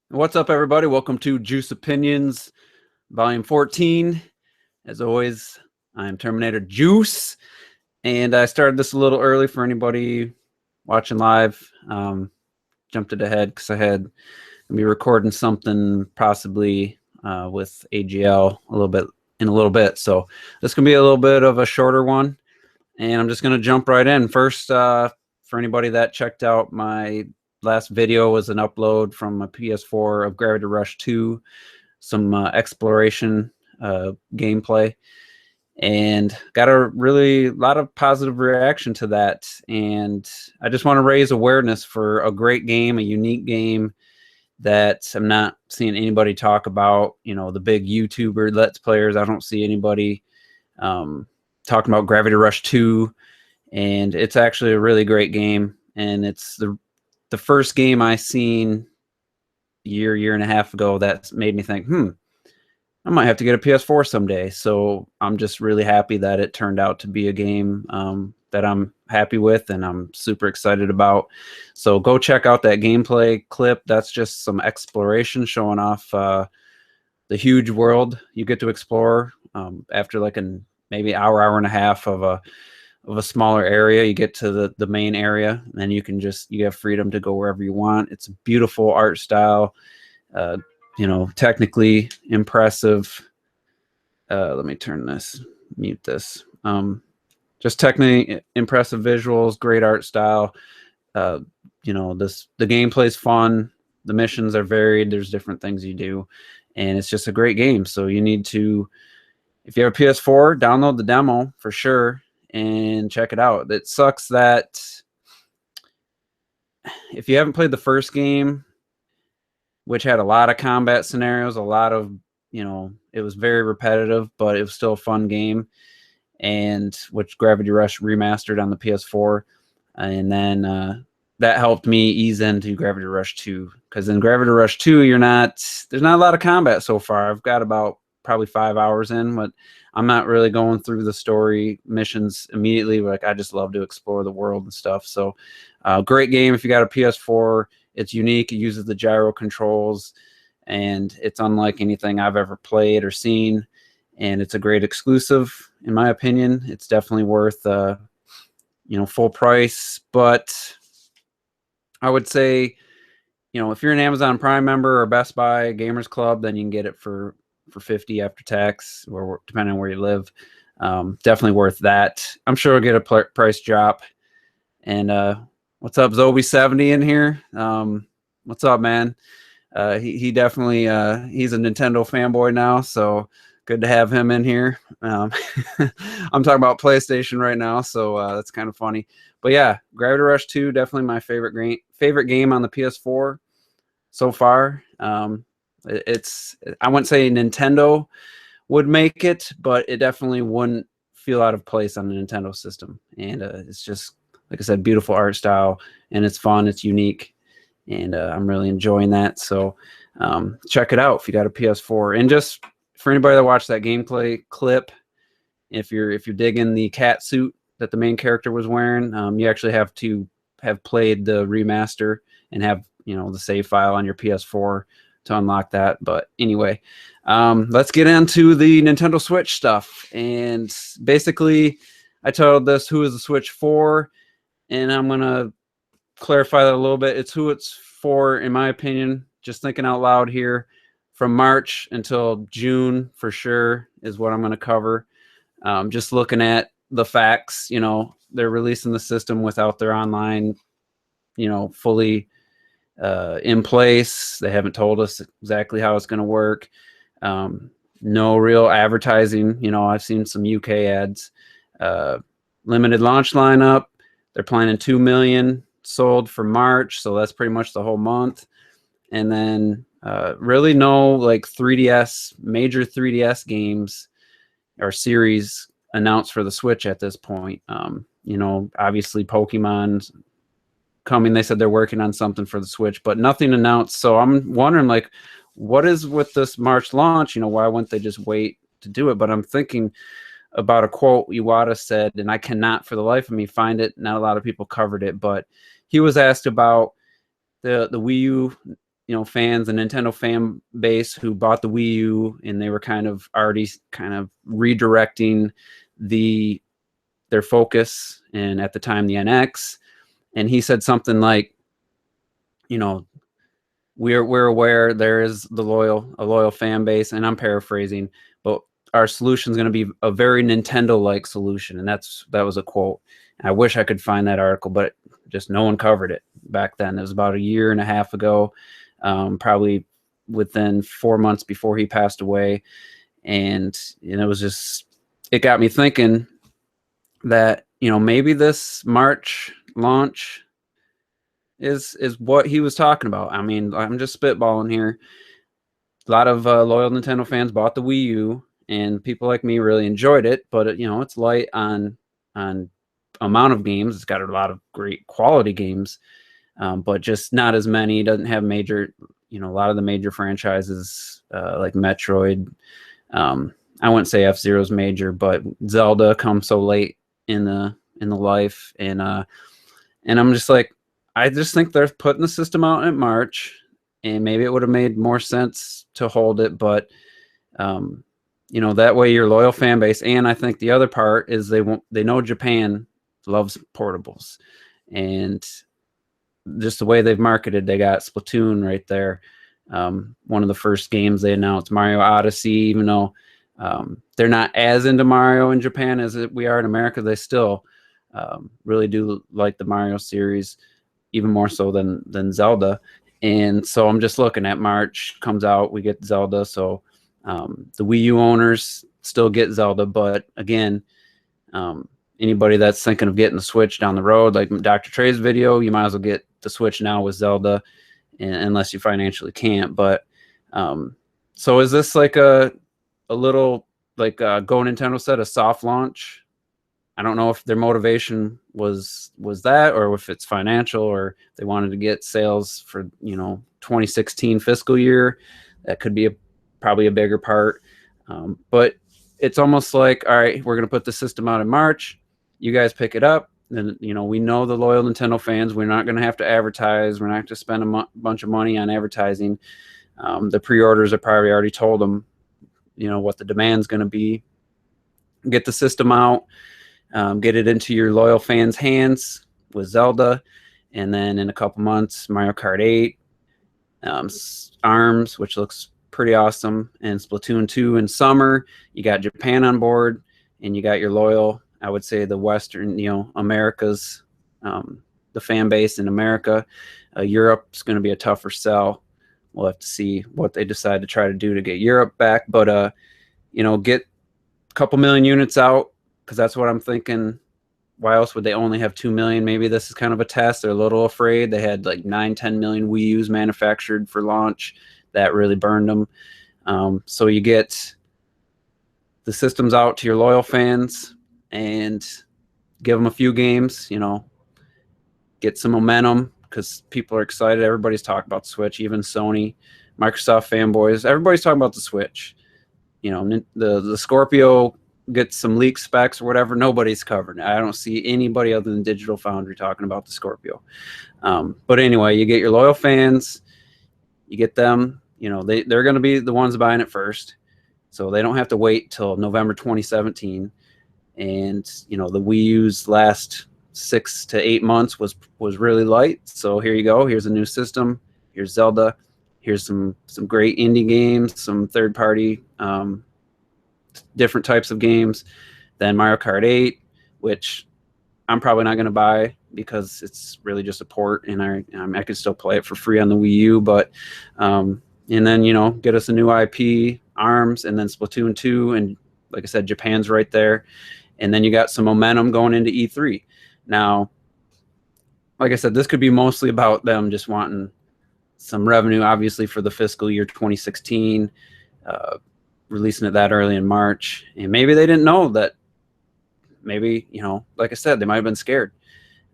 What's up, everybody? Welcome to Juice Opinions, Volume 14. As always, I'm Terminator Juice, and I started this a little early for anybody watching live. Jumped it ahead because I had to be recording something possibly with AGL a little bit. So this can be a little bit of a shorter one, and I'm just going to jump right in. First, for anybody that checked out my last video, was an upload from a PS4 of Gravity Rush 2, some exploration gameplay, and got a really lot of positive reaction to that. And I just want to raise awareness for a great game, a unique game that I'm not seeing anybody talk about. You know, the big YouTuber Let's Players, I don't see anybody talking about Gravity Rush 2, and it's actually a really great game. And it's the first game I seen year and a half ago that made me think, I might have to get a PS4 someday. So I'm just really happy that it turned out to be a game that I'm happy with and I'm super excited about. So go check out that gameplay clip. That's just some exploration showing off the huge world you get to explore after like maybe hour and a half of a smaller area. You get to the main area, and then you have freedom to go wherever you want. It's a beautiful art style, technically impressive. Let me mute this. Just technically impressive visuals, great art style. The gameplay's fun. The missions are varied. There's different things you do, and it's just a great game. So you need to, if you have a PS4, download the demo for sure and check it out. It sucks that if you haven't played the first game, which had a lot of combat scenarios, a lot of, it was very repetitive, but it was still a fun game, and which Gravity Rush remastered on the PS4. And then that helped me ease into Gravity Rush 2, because in Gravity Rush 2, there's not a lot of combat so far. I've got about probably 5 hours in, but I'm not really going through the story missions immediately. Like, I just love to explore the world and stuff. So great game. If you got a PS4, it's unique. It uses the gyro controls, and it's unlike anything I've ever played or seen. And it's a great exclusive, in my opinion. It's definitely worth, full price. But I would say, if you're an Amazon Prime member or Best Buy Gamers Club, then you can get it for $50 after tax, or depending on where you live. Definitely worth that. I'm sure we'll get a price drop. And what's up, Zobi70 in here? What's up, man? He definitely he's a Nintendo fanboy now, so good to have him in here. I'm talking about PlayStation right now, so that's kind of funny. But yeah, Gravity Rush 2, definitely my favorite game on the PS4 so far. I wouldn't say Nintendo would make it, but it definitely wouldn't feel out of place on the Nintendo system. And it's just, like I said, beautiful art style, and it's fun, it's unique, and I'm really enjoying that. So check it out if you got a PS4. And just for anybody that watched that gameplay clip, if you're digging the cat suit that the main character was wearing, you actually have to have played the remaster and have the save file on your PS4 to unlock that. But anyway, let's get into the Nintendo Switch stuff. And basically, I titled this "Who is the Switch for?" and I'm gonna clarify that a little bit. It's who it's for, in my opinion. Just thinking out loud here. From March until June, for sure, is what I'm going to cover. Just looking at the facts, they're releasing the system without their online, fully in place. They haven't told us exactly how it's going to work. No real advertising. I've seen some UK ads. Limited launch lineup. They're planning 2 million sold for March, so that's pretty much the whole month. And then really no like major 3DS games or series announced for the Switch at this point. Obviously Pokemon's coming. They said they're working on something for the Switch, but nothing announced. So I'm wondering, like, what is with this March launch? Why wouldn't they just wait to do it? But I'm thinking about a quote Whatta said, and I cannot for the life of me find it. Not a lot of people covered it, but he was asked about the Wii U fans, the Nintendo fan base who bought the Wii U, and they were kind of already kind of redirecting their focus, and at the time the NX, and he said something like, we're aware there is a loyal fan base, and I'm paraphrasing, but our solution is going to be a very Nintendo-like solution, and that was a quote. I wish I could find that article, but just no one covered it back then. It was about a year and a half ago, probably within 4 months before he passed away, and it got me thinking that maybe this March launch is what he was talking about. I mean, I'm just spitballing here. A lot of loyal Nintendo fans bought the Wii U, and people like me really enjoyed it, but it's light on amount of games. It's got a lot of great quality games, but just not as many. It doesn't have major, a lot of the major franchises like Metroid. I wouldn't say F-Zero's major, but Zelda comes so late in the life, and I'm just like, I just think they're putting the system out in March, and maybe it would have made more sense to hold it, but that way your loyal fan base, and I think the other part is they know Japan loves portables, and just the way they've marketed, they got Splatoon right there. One of the first games they announced, Mario Odyssey, even though they're not as into Mario in Japan as we are in America, they still really do like the Mario series, even more so than Zelda. And so I'm just looking at March comes out, we get Zelda. So the Wii U owners still get Zelda, but again, anybody that's thinking of getting the Switch down the road, like Dr. Trey's video, you might as well get the Switch now with Zelda, unless you financially can't. But so is this like a little, like Go Nintendo said, a soft launch? I don't know if their motivation was that, or if it's financial, or they wanted to get sales for 2016 fiscal year. That could be probably a bigger part. But it's almost like, all right, we're going to put the system out in March. You guys pick it up. Then we know the loyal Nintendo fans. We're not going to have to advertise. We're not going to spend a bunch of money on advertising. The pre-orders are probably already told them, what the demand's going to be. Get the system out. Get it into your loyal fans' hands with Zelda, and then in a couple months, Mario Kart 8, ARMS, which looks pretty awesome, and Splatoon 2 in summer. You got Japan on board, and you got your loyal, I would say the Western, America's, the fan base in America. Europe's going to be a tougher sell. We'll have to see what they decide to try to do to get Europe back, but get a couple million units out, because that's what I'm thinking. Why else would they only have 2 million? Maybe this is kind of a test. They're a little afraid. They had like 9-10 million Wii U's manufactured for launch. That really burned them. So you get the systems out to your loyal fans and give them a few games, get some momentum, because people are excited. Everybody's talking about the Switch, even Sony, Microsoft fanboys. Everybody's talking about the Switch. The Scorpio gets some leak specs or whatever. Nobody's covering it. I don't see anybody other than Digital Foundry talking about the Scorpio. But anyway, you get your loyal fans, you get them, they're going to be the ones buying it first. So they don't have to wait till November 2017. And, the Wii U's last 6 to 8 months was really light. So here you go. Here's a new system. Here's Zelda. Here's some great indie games, some third-party different types of games. Then Mario Kart 8, which I'm probably not going to buy because it's really just a port, and I could still play it for free on the Wii U. But and then get us a new IP, ARMS, and then Splatoon 2, and like I said, Japan's right there, and then you got some momentum going into E3. Now, like I said, this could be mostly about them just wanting some revenue, obviously, for the fiscal year 2016. Releasing it that early in March, and maybe they didn't know that. Maybe like I said, they might have been scared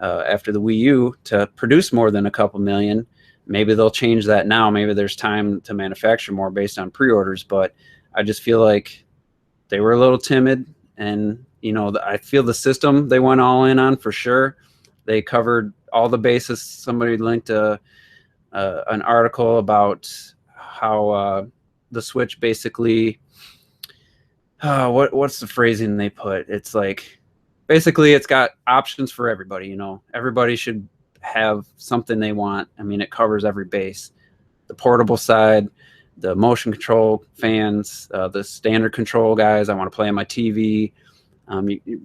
after the Wii U to produce more than a couple million. Maybe they'll change that now. Maybe there's time to manufacture more based on pre-orders, but I just feel like they were a little timid, and I feel the system they went all in on for sure. They covered all the bases. Somebody linked a an article about how the Switch basically, what's the phrasing they put? It's like, basically it's got options for everybody. Everybody should have something they want. I mean, it covers every base. The portable side, the motion control fans, the standard control guys. I want to play on my TV.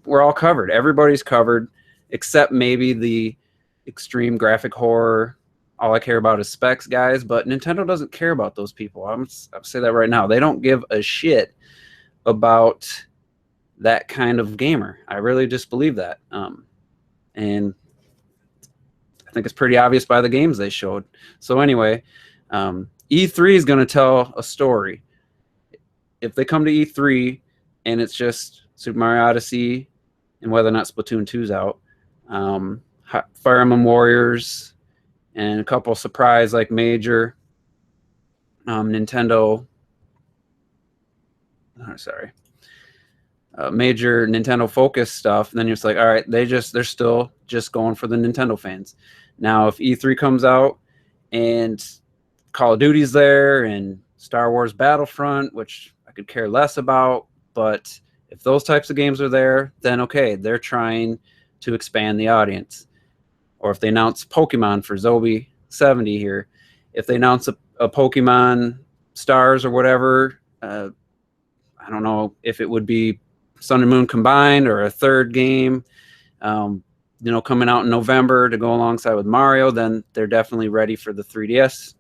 We're all covered. Everybody's covered, except maybe the extreme graphic horror. All I care about is specs guys, but Nintendo doesn't care about those people. I'll say that right now. They don't give a shit about that kind of gamer. I really just believe that. And I think it's pretty obvious by the games they showed. So anyway, E3 is going to tell a story. If they come to E3 and it's just Super Mario Odyssey and whether or not Splatoon 2's out, Fire Emblem Warriors, and a couple surprise like major Nintendo. Major Nintendo focus stuff. Then you're just like, all right, they're still just going for the Nintendo fans. Now, if E3 comes out and Call of Duty's there and Star Wars Battlefront, which I could care less about, but if those types of games are there, then okay, they're trying to expand the audience. Or if they announce Pokemon for Zobi 70 here, if they announce a Pokemon Stars or whatever, I don't know if it would be Sun and Moon combined or a third game, coming out in November to go alongside with Mario, then they're definitely ready for the 3DS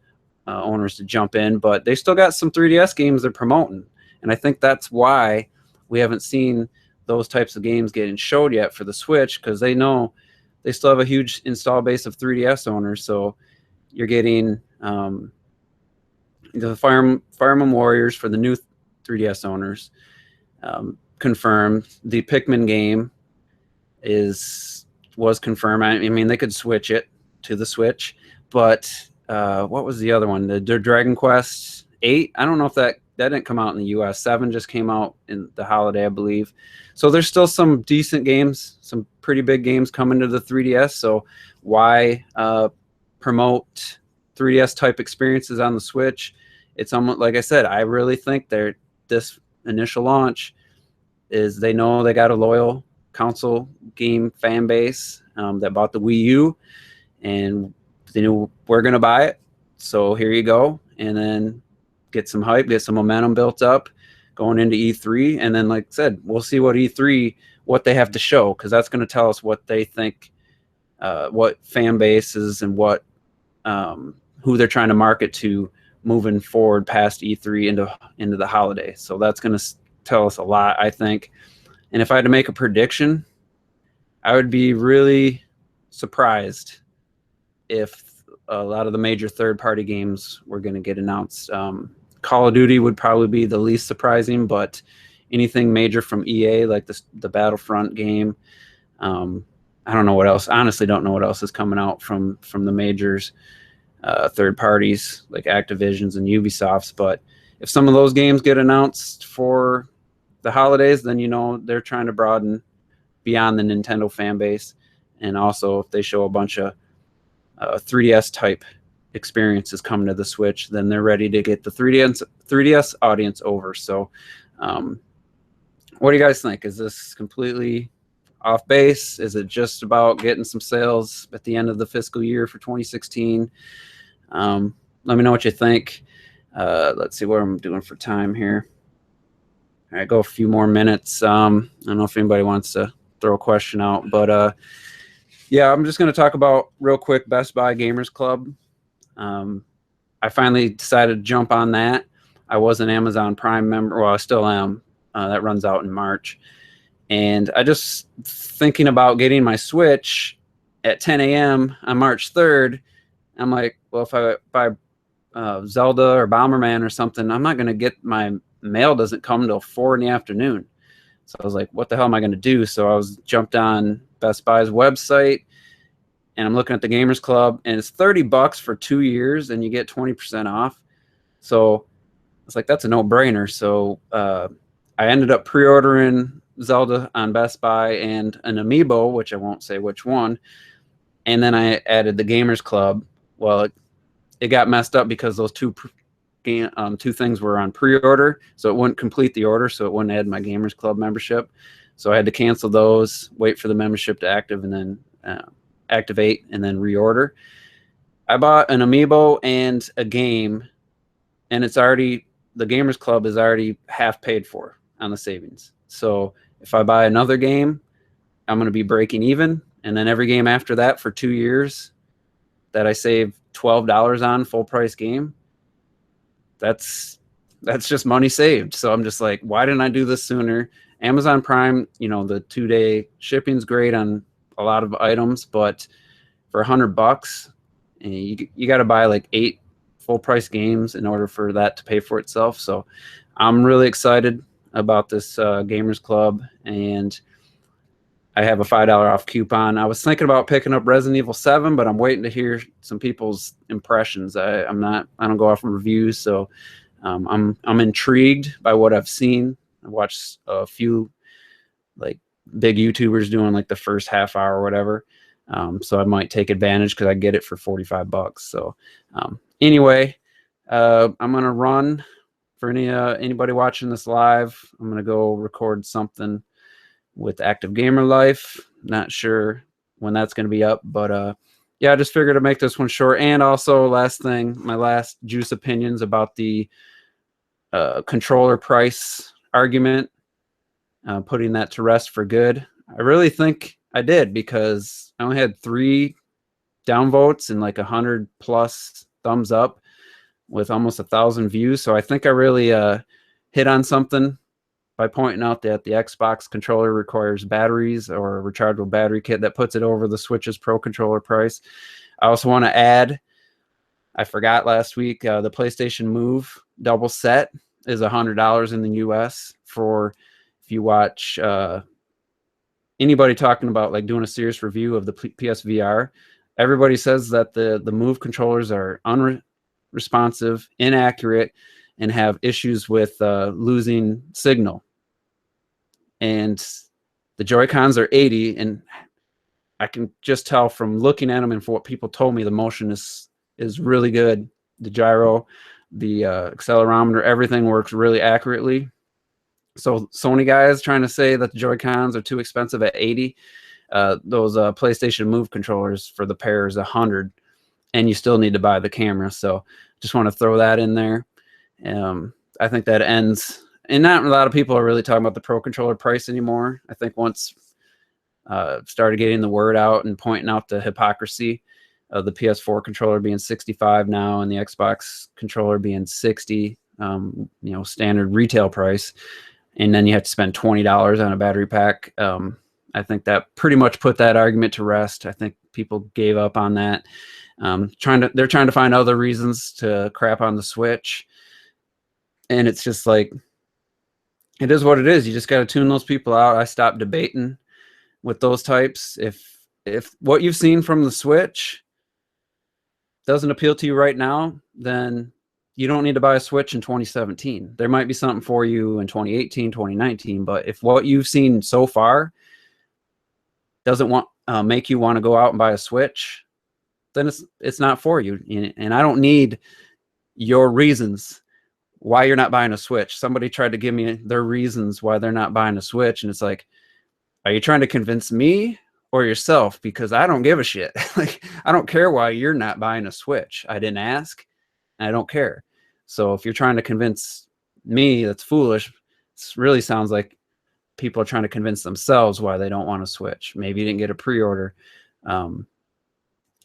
owners to jump in. But they still got some 3DS games they're promoting. And I think that's why we haven't seen those types of games getting showed yet for the Switch, because they know they still have a huge install base of 3DS owners. So you're getting the Fire Emblem Warriors for the new 3DS owners. Confirmed. The Pikmin game was confirmed. I mean, they could switch it to the Switch, but what was the other one? The Dragon Quest 8. I don't know if that didn't come out in the US. 7 just came out in the holiday, I believe. So there's still some decent games, some pretty big games coming to the 3DS. So why promote 3DS type experiences on the Switch? It's almost like I said, I really think this initial launch is they know they got a loyal console game fan base that bought the Wii U, and they knew we're going to buy it. So here you go. And then get some hype, get some momentum built up going into E3. And then, like I said, we'll see what they have to show, because that's going to tell us what they think, what fan bases and what who they're trying to market to moving forward past E3 into the holiday. So that's going to tell us a lot, I think. And if I had to make a prediction, I would be really surprised if a lot of the major third-party games were going to get announced. Call of Duty would probably be the least surprising, but anything major from EA, like the Battlefront game, I don't know what else. Honestly, don't know what else is coming out from the majors, third parties like Activision's and Ubisoft's. But if some of those games get announced for the holidays, then they're trying to broaden beyond the Nintendo fan base. And also, if they show a bunch of 3DS type experiences coming to the Switch, then they're ready to get the 3DS audience over. So what do you guys think? Is this completely off base? Is it just about getting some sales at the end of the fiscal year for 2016? Let me know what you think. Let's see what I'm doing for time here. All right, go a few more minutes. I don't know if anybody wants to throw a question out, but yeah, I'm just going to talk about real quick Best Buy Gamers Club. I finally decided to jump on that. I was an Amazon Prime member. Well, I still am. That runs out in March. And I just thinking about getting my Switch at 10 a.m. on March 3rd. I'm like, well, if I buy Zelda or Bomberman or something, I'm not going to get my mail doesn't come until 4 in the afternoon. So I was like, what the hell am I going to do? So I was jumped on Best Buy's website, and I'm looking at the Gamers Club, and it's $30 for 2 years, and you get 20% off. So it's like, that's a no-brainer. So I ended up pre-ordering Zelda on Best Buy and an Amiibo, which I won't say which one. And then I added the Gamers Club. Well, it got messed up because those two things were on pre-order, so it wouldn't complete the order, so it wouldn't add my Gamers Club membership. So I had to cancel those, wait for the membership to active, and then activate, and then reorder. I bought an amiibo and a game, and it's already, the Gamers Club is already half paid for on the savings. So if I buy another game, I'm going to be breaking even, and then every game after that for 2 years that I save $12 on, full price game, that's just money saved. So I'm just like, why didn't I do this sooner? Amazon Prime, you know, the 2-day shipping's great on a lot of items, but for $100, you got to buy like 8 full price games in order for that to pay for itself. So I'm really excited about this Gamers Club, and I have a $5 off coupon. I was thinking about picking up Resident Evil 7, but I'm waiting to hear some people's impressions. I don't go off of reviews, so I'm intrigued by what I've seen. I watched a few like big YouTubers doing like the first half hour or whatever. So I might take advantage because I get it for $45. So anyway, I'm gonna run for anybody watching this live. I'm gonna go record something with Active Gamer Life. Not sure when that's going to be up, but yeah, I just figured to make this one short. And also, last thing, my last juice opinions about the controller price argument, putting that to rest for good. I really think I did, because I only had 3 downvotes and like 100+ thumbs up with almost 1,000 views. So I think I really hit on something by pointing out that the Xbox controller requires batteries or a rechargeable battery kit that puts it over the Switch's Pro controller price. I also want to add, I forgot last week, the PlayStation Move double set is $100 in the US. For, if you watch anybody talking about like doing a serious review of the PSVR, everybody says that the Move controllers are unresponsive, inaccurate, and have issues with losing signal. And the Joy-Cons are 80, and I can just tell from looking at them and for what people told me, the motion is really good. The gyro, the accelerometer, everything works really accurately. So Sony guys trying to say that the Joy-Cons are too expensive at 80. Those PlayStation Move controllers for the pair is 100, and you still need to buy the camera. So just want to throw that in there. I think that ends, and not a lot of people are really talking about the Pro controller price anymore. I think once started getting the word out and pointing out the hypocrisy of the PS4 controller being $65 now and the Xbox controller being $60, you know, standard retail price, and then you have to spend $20 on a battery pack. I think that pretty much put that argument to rest. I think people gave up on that. They're trying to find other reasons to crap on the Switch. And it's just like, it is what it is. You just got to tune those people out. I stopped debating with those types. If what you've seen from the Switch doesn't appeal to you right now, then you don't need to buy a Switch in 2017. There might be something for you in 2018, 2019, but if what you've seen so far doesn't make you want to go out and buy a Switch, then it's not for you. And I don't need your reasons why you're not buying a Switch. Somebody tried to give me their reasons why they're not buying a Switch, and it's like, are you trying to convince me or yourself? Because I don't give a shit. Like, I don't care why you're not buying a Switch. I didn't ask, and I don't care. So if you're trying to convince me, that's foolish. It really sounds like people are trying to convince themselves why they don't want a Switch. Maybe you didn't get a pre-order, and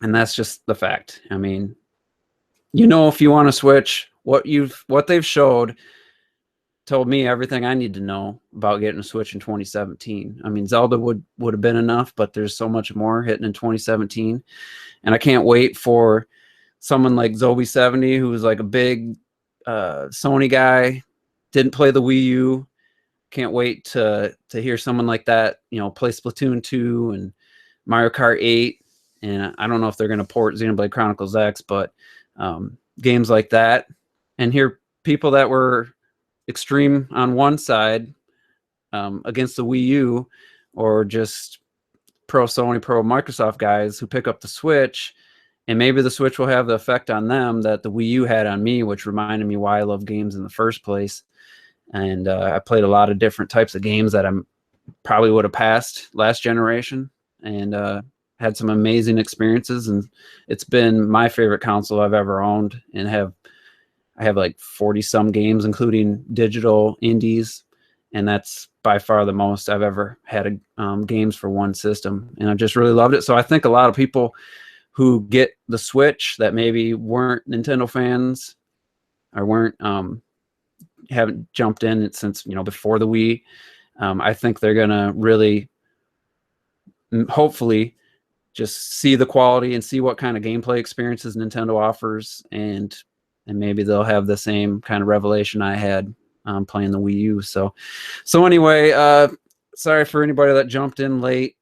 that's just the fact. I mean, you know, if you want a Switch, what they've showed told me everything I need to know about getting a Switch in 2017. I mean, Zelda would have been enough, but there's so much more hitting in 2017, and I can't wait for someone like Zobi70, who's like a big Sony guy, didn't play the Wii U. Can't wait to hear someone like that, you know, play Splatoon 2 and Mario Kart 8, and I don't know if they're going to port Xenoblade Chronicles X, but games like that, and hear people that were extreme on one side against the Wii U, or just pro Sony, pro Microsoft guys who pick up the Switch And maybe the Switch will have the effect on them that the Wii U had on me, which reminded me why I love games in the first place. And I played a lot of different types of games that I probably would have passed last generation, and had some amazing experiences. And it's been my favorite console I've ever owned, and I have like 40 some games, including digital indies. And that's by far the most I've ever had games for one system. And I've just really loved it. So I think a lot of people who get the Switch that maybe weren't Nintendo fans or weren't haven't jumped in since before the Wii, I think they're gonna really hopefully just see the quality and see what kind of gameplay experiences Nintendo offers, and maybe they'll have the same kind of revelation I had playing the Wii U. So anyway, sorry for anybody that jumped in late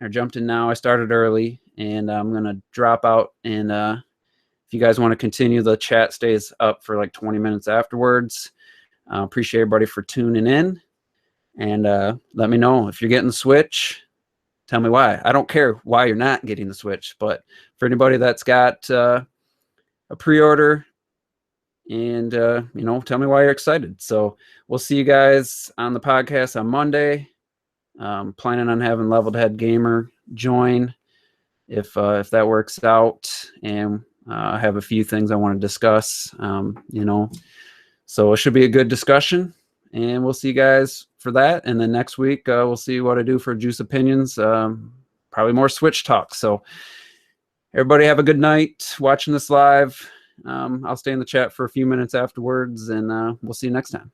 or jumped in now. I started early, and I'm gonna drop out, and if you guys want to continue, the chat stays up for like 20 minutes afterwards. Appreciate everybody for tuning in, and let me know if you're getting the Switch. Tell me why. I don't care why you're not getting the Switch, but for anybody that's got a pre-order, and tell me why you're excited. So we'll see you guys on the podcast on Monday. Planning on having Leveled Head Gamer join if that works out, and I have a few things I want to discuss. So it should be a good discussion, and we'll see you guys for that. And then next week we'll see what I do for Juice Opinions. Probably more Switch talk. So everybody have a good night watching this live. I'll stay in the chat for a few minutes afterwards, and we'll see you next time.